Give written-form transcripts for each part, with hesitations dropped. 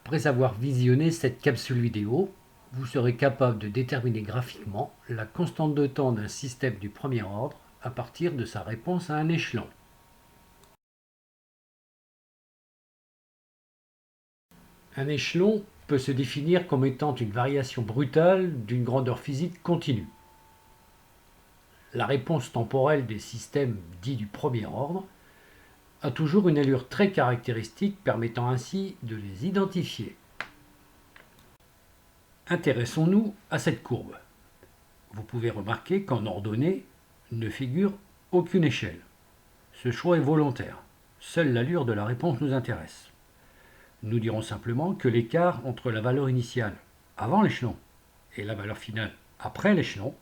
Après avoir visionné cette capsule vidéo, vous serez capable de déterminer graphiquement la constante de temps d'un système du premier ordre à partir de sa réponse à un échelon. Un échelon peut se définir comme étant une variation brutale d'une grandeur physique continue. La réponse temporelle des systèmes dits du premier ordre a toujours une allure très caractéristique permettant ainsi de les identifier. Intéressons-nous à cette courbe. Vous pouvez remarquer qu'en ordonnée ne figure aucune échelle. Ce choix est volontaire. Seule l'allure de la réponse nous intéresse. Nous dirons simplement que l'écart entre la valeur initiale avant l'échelon et la valeur finale après l'échelon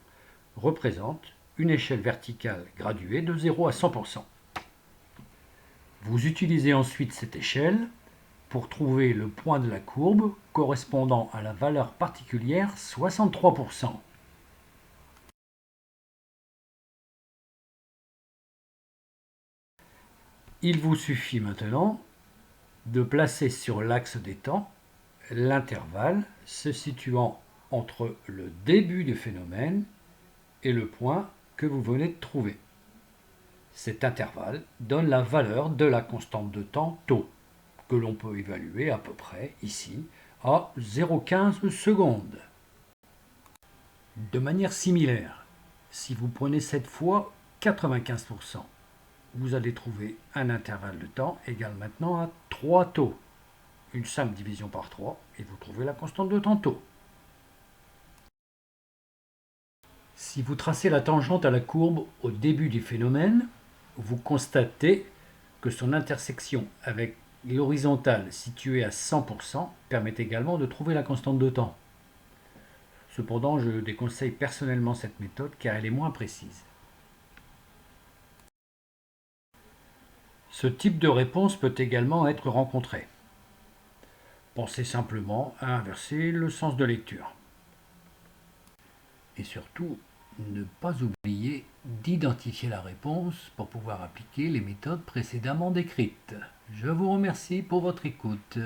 représente une échelle verticale graduée de 0 à 100%. Vous utilisez ensuite cette échelle pour trouver le point de la courbe correspondant à la valeur particulière 63%. Il vous suffit maintenant de placer sur l'axe des temps l'intervalle se situant entre le début du phénomène et le point que vous venez de trouver. Cet intervalle donne la valeur de la constante de temps tau, que l'on peut évaluer à peu près ici à 0,15 secondes. De manière similaire, si vous prenez cette fois 95%, vous allez trouver un intervalle de temps égal maintenant à 3 taux. Une simple division par 3 et vous trouvez la constante de temps tau. Si vous tracez la tangente à la courbe au début du phénomène, vous constatez que son intersection avec l'horizontale située à 100% permet également de trouver la constante de temps. Cependant, je déconseille personnellement cette méthode car elle est moins précise. Ce type de réponse peut également être rencontré. Pensez simplement à inverser le sens de lecture. Et surtout, ne pas oublier d'identifier la réponse pour pouvoir appliquer les méthodes précédemment décrites. Je vous remercie pour votre écoute.